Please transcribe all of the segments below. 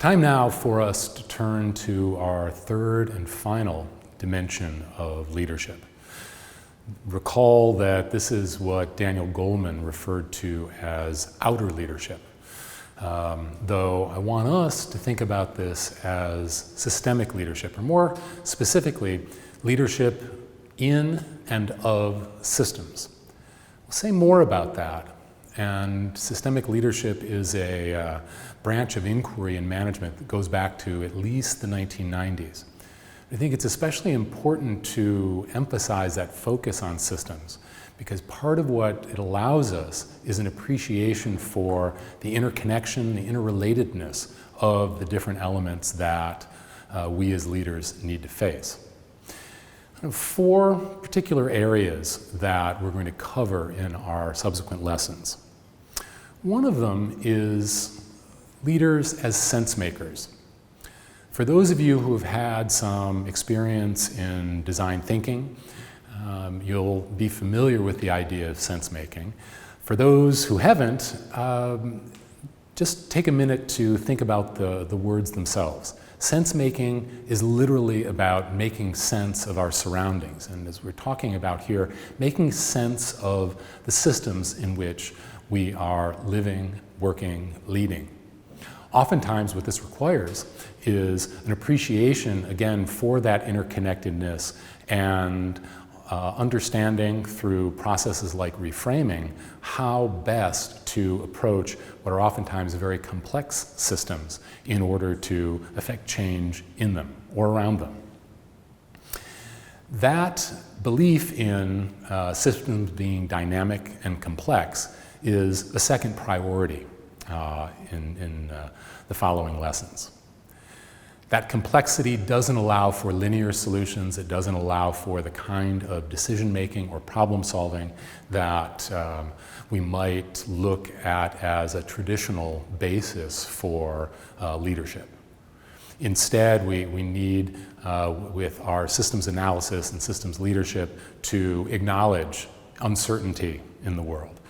Time now for us to turn to our third and final dimension of leadership. Recall that this is what Daniel Goleman referred to as outer leadership, though I want us to think about this as systemic leadership, or more specifically, leadership in and of systems. We'll say more about that. And systemic leadership is a branch of inquiry and management that goes back to at least the 1990s. I think it's especially important to emphasize that focus on systems, because part of what it allows us is an appreciation for the interconnection, the interrelatedness of the different elements that we as leaders need to face. Four particular areas that we're going to cover in our subsequent lessons. One of them is leaders as sense makers. For those of you who have had some experience in design thinking, you'll be familiar with the idea of sense making. For those who haven't, just take a minute to think about the words themselves. Sense making is literally about making sense of our surroundings, and as we're talking about here, making sense of the systems in which we are living, working, leading. Oftentimes what this requires is an appreciation, again, for that interconnectedness and understanding through processes like reframing how best to approach what are oftentimes very complex systems in order to affect change in them or around them. That belief in systems being dynamic and complex is a second priority in the following lessons. That complexity doesn't allow for linear solutions. It doesn't allow for the kind of decision-making or problem-solving that we might look at as a traditional basis for leadership. Instead, we need, with our systems analysis and systems leadership, to acknowledge uncertainty in the world,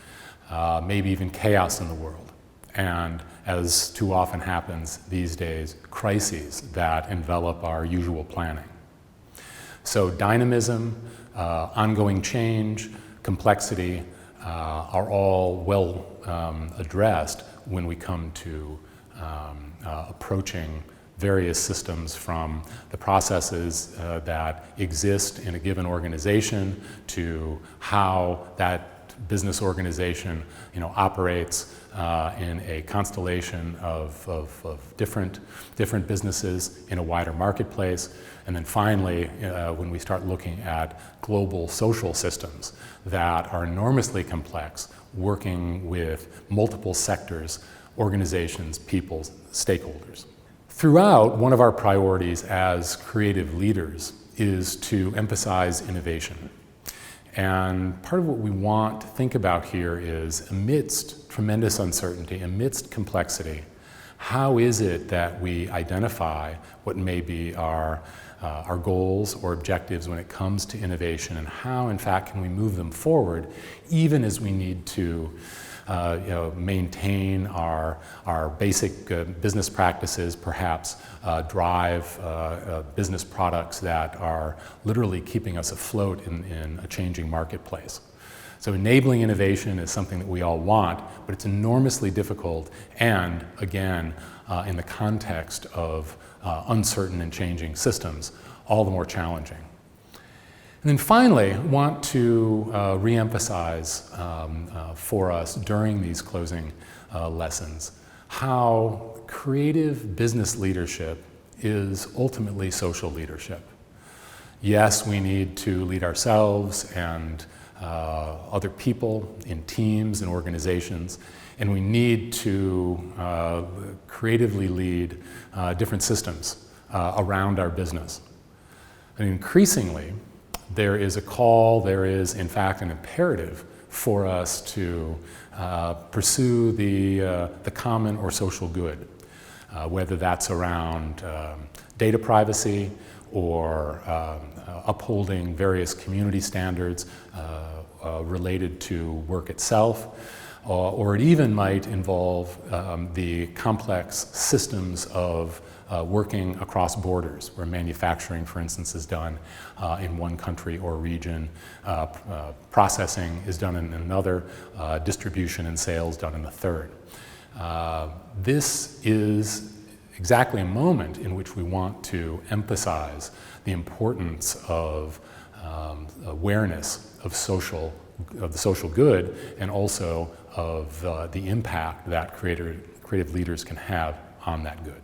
maybe even chaos in the world, and as too often happens these days, crises that envelop our usual planning. So dynamism, ongoing change, complexity are all well addressed when we come to approaching various systems, from the processes that exist in a given organization to how that business organization operates in a constellation of different businesses in a wider marketplace. And then finally, when we start looking at global social systems that are enormously complex, working with multiple sectors, organizations, people, stakeholders. Throughout, one of our priorities as creative leaders is to emphasize innovation. And part of what we want to think about here is, amidst tremendous uncertainty, amidst complexity, how is it that we identify what may be our goals or objectives when it comes to innovation, and how, in fact, can we move them forward even as we need to maintain our basic business practices, perhaps drive business products that are literally keeping us afloat in a changing marketplace. So enabling innovation is something that we all want, but it's enormously difficult, and again, in the context of uncertain and changing systems, all the more challenging. And then finally, I want to re-emphasize for us during these closing lessons how creative business leadership is ultimately social leadership. Yes, we need to lead ourselves and other people in teams and organizations, and we need to creatively lead different systems around our business. And increasingly, there is a call, there is in fact an imperative for us to pursue the common or social good, whether that's around data privacy or upholding various community standards related to work itself, or it even might involve the complex systems of working across borders, where manufacturing, for instance, is done in one country or region, processing is done in another, distribution and sales done in a third. This is exactly a moment in which we want to emphasize the importance of awareness of the social good, and also of the impact that creative leaders can have on that good.